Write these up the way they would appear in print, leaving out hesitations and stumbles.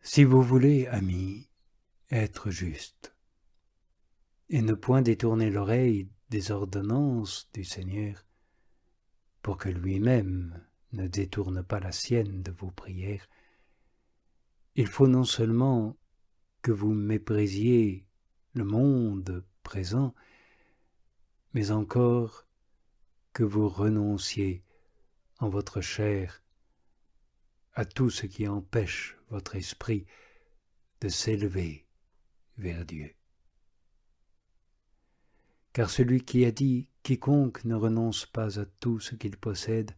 Si vous voulez, amis, être juste, et ne point détourner l'oreille des ordonnances du Seigneur, pour que lui-même ne détourne pas la sienne de vos prières, il faut non seulement que vous méprisiez le monde présent, mais encore que vous renonciez en votre chair à tout ce qui empêche votre esprit de s'élever vers Dieu. Car celui qui a dit « Quiconque ne renonce pas à tout ce qu'il possède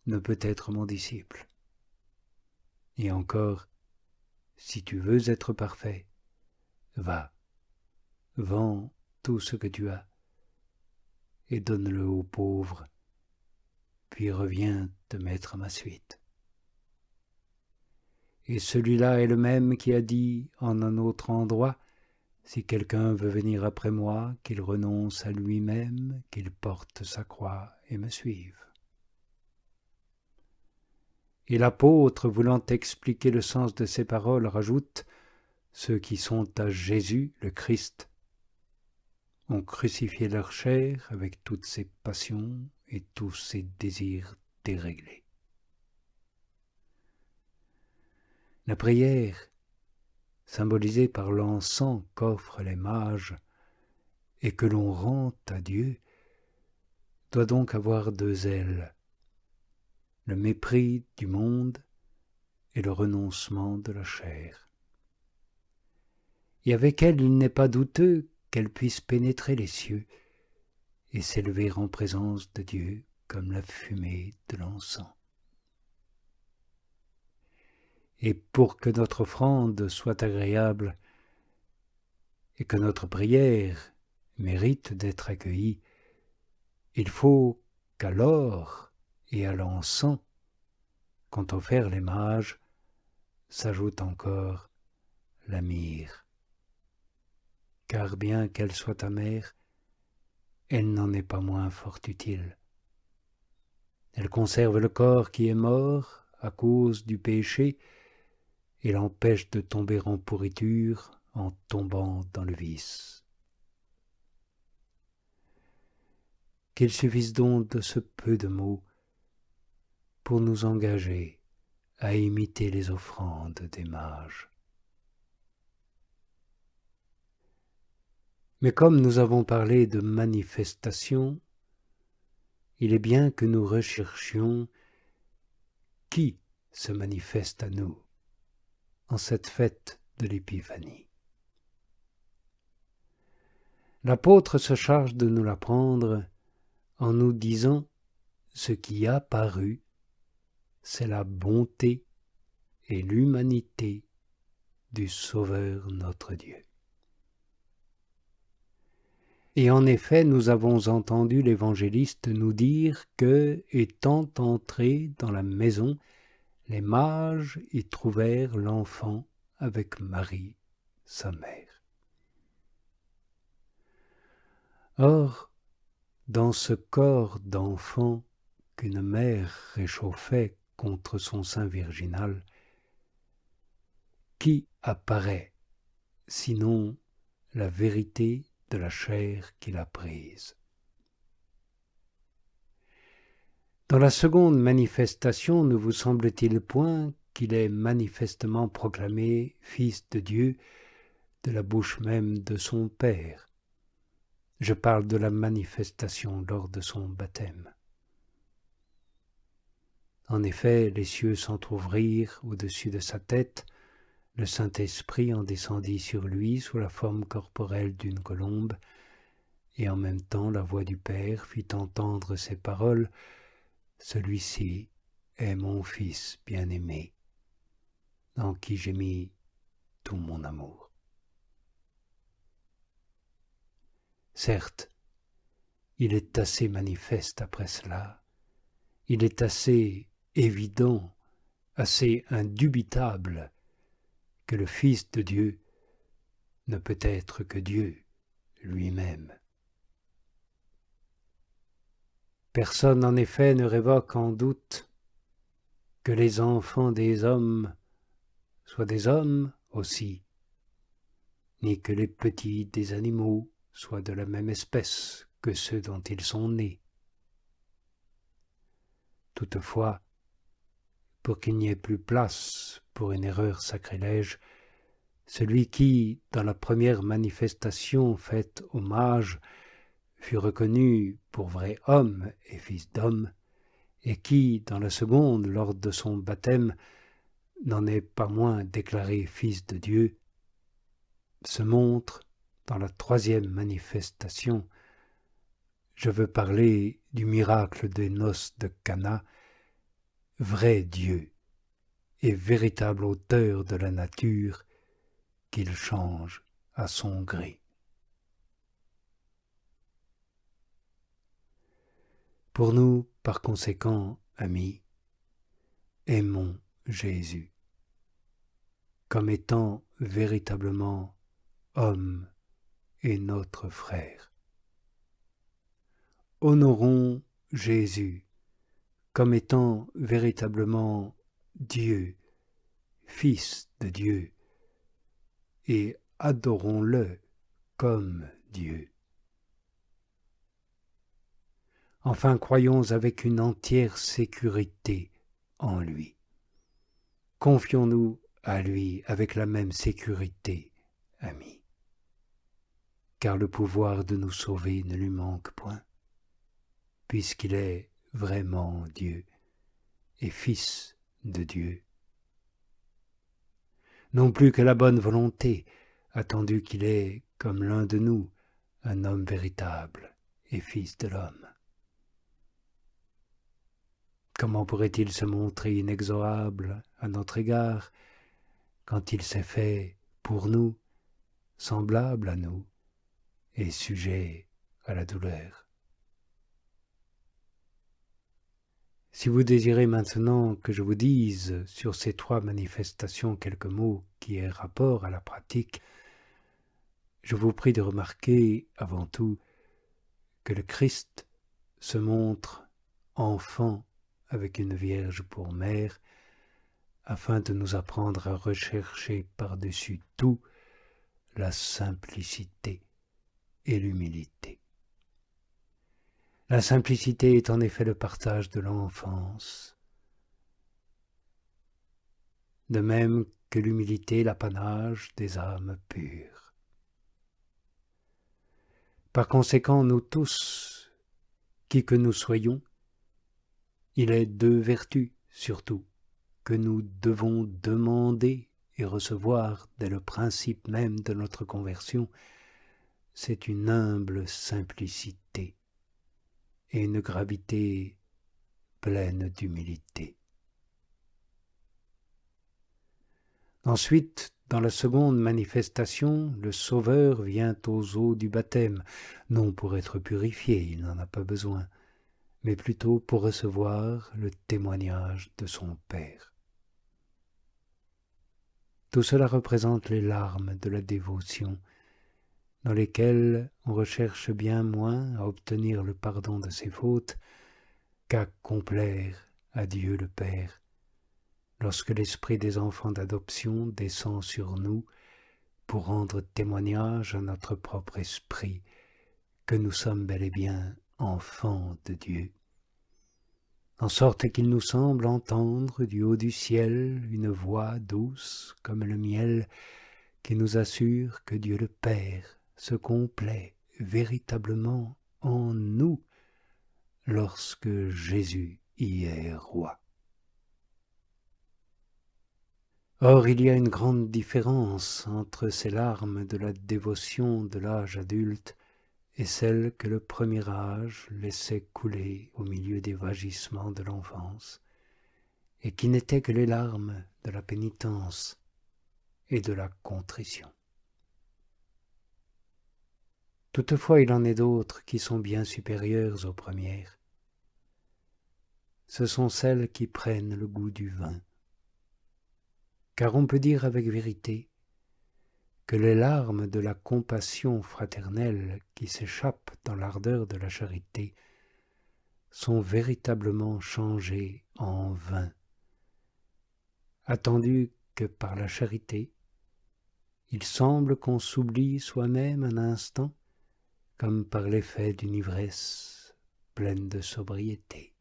ne peut être mon disciple ». Et encore, si tu veux être parfait, va, vends tout ce que tu as et donne-le aux pauvres, puis reviens te mettre à ma suite. Et celui-là est le même qui a dit en un autre endroit, si quelqu'un veut venir après moi, qu'il renonce à lui-même, qu'il porte sa croix et me suive. Et l'apôtre, voulant expliquer le sens de ces paroles, rajoute « Ceux qui sont à Jésus, le Christ, ont crucifié leur chair avec toutes ses passions et tous ses désirs déréglés. » La prière, symbolisée par l'encens qu'offrent les mages et que l'on rend à Dieu, doit donc avoir deux ailes, le mépris du monde et le renoncement de la chair. Et avec elle, il n'est pas douteux qu'elle puisse pénétrer les cieux et s'élever en présence de Dieu comme la fumée de l'encens. Et pour que notre offrande soit agréable et que notre prière mérite d'être accueillie, il faut qu'à l'or et à l'encens qu'ont offert les mages s'ajoute encore la myrrhe. Car bien qu'elle soit amère, elle n'en est pas moins fort utile. Elle conserve le corps qui est mort à cause du péché et l'empêche de tomber en pourriture en tombant dans le vice. Qu'il suffise donc de ce peu de mots pour nous engager à imiter les offrandes des mages. Mais comme nous avons parlé de manifestation, il est bien que nous recherchions qui se manifeste à nous en cette fête de l'Épiphanie. L'apôtre se charge de nous l'apprendre en nous disant ce qui a paru, c'est la bonté et l'humanité du Sauveur notre Dieu. Et en effet, nous avons entendu l'évangéliste nous dire que, étant entrés dans la maison, les mages y trouvèrent l'enfant avec Marie, sa mère. Or, dans ce corps d'enfant qu'une mère réchauffait contre son sein virginal, qui apparaît, sinon la vérité de la chair qu'il a prise? Dans la seconde manifestation, ne vous semble-t-il point qu'il est manifestement proclamé Fils de Dieu de la bouche même de son Père? Je parle de la manifestation lors de son baptême. En effet, les cieux s'entr'ouvrirent au-dessus de sa tête, le Saint-Esprit en descendit sur lui sous la forme corporelle d'une colombe, et en même temps la voix du Père fit entendre ces paroles, « Celui-ci est mon Fils bien-aimé, en qui j'ai mis tout mon amour. » Certes, il est assez manifeste après cela, il est assez évident, assez indubitable que le Fils de Dieu ne peut être que Dieu lui-même. Personne en effet ne révoque en doute que les enfants des hommes soient des hommes aussi, ni que les petits des animaux soient de la même espèce que ceux dont ils sont nés. Toutefois, pour qu'il n'y ait plus place pour une erreur sacrilège, celui qui, dans la première manifestation faite au mage, fut reconnu pour vrai homme et fils d'homme, et qui, dans la seconde, lors de son baptême, n'en est pas moins déclaré fils de Dieu, se montre dans la troisième manifestation. Je veux parler du miracle des noces de Cana, vrai Dieu et véritable auteur de la nature qu'il change à son gré. Pour nous, par conséquent, amis, aimons Jésus comme étant véritablement homme et notre frère. Honorons Jésus comme étant véritablement Dieu, Fils de Dieu, et adorons-le comme Dieu. Enfin, croyons avec une entière sécurité en lui. Confions-nous à lui avec la même sécurité, amis, car le pouvoir de nous sauver ne lui manque point, puisqu'il est vraiment Dieu et Fils de Dieu. Non plus que la bonne volonté, attendu qu'il est, comme l'un de nous, un homme véritable et Fils de l'homme. Comment pourrait-il se montrer inexorable à notre égard quand il s'est fait pour nous, semblable à nous et sujet à la douleur? Si vous désirez maintenant que je vous dise sur ces trois manifestations quelques mots qui aient rapport à la pratique, je vous prie de remarquer avant tout que le Christ se montre enfant avec une Vierge pour mère, afin de nous apprendre à rechercher par-dessus tout la simplicité et l'humilité. La simplicité est en effet le partage de l'enfance, de même que l'humilité l'apanage des âmes pures. Par conséquent, nous tous, qui que nous soyons, il est deux vertus surtout que nous devons demander et recevoir dès le principe même de notre conversion. C'est une humble simplicité et une gravité pleine d'humilité. Ensuite, dans la seconde manifestation, le Sauveur vient aux eaux du baptême, non pour être purifié, il n'en a pas besoin, mais plutôt pour recevoir le témoignage de son Père. Tout cela représente les larmes de la dévotion, dans lesquelles on recherche bien moins à obtenir le pardon de ses fautes qu'à complaire à Dieu le Père, lorsque l'esprit des enfants d'adoption descend sur nous pour rendre témoignage à notre propre esprit que nous sommes bel et bien enfants de Dieu, en sorte qu'il nous semble entendre du haut du ciel une voix douce comme le miel qui nous assure que Dieu le Père se complaît véritablement en nous lorsque Jésus y est roi. Or, il y a une grande différence entre ces larmes de la dévotion de l'âge adulte et celles que le premier âge laissait couler au milieu des vagissements de l'enfance, et qui n'étaient que les larmes de la pénitence et de la contrition. Toutefois, il en est d'autres qui sont bien supérieures aux premières. Ce sont celles qui prennent le goût du vin. Car on peut dire avec vérité que les larmes de la compassion fraternelle qui s'échappent dans l'ardeur de la charité sont véritablement changées en vin, attendu que par la charité. Il semble qu'on s'oublie soi-même un instant, comme par l'effet d'une ivresse pleine de sobriété.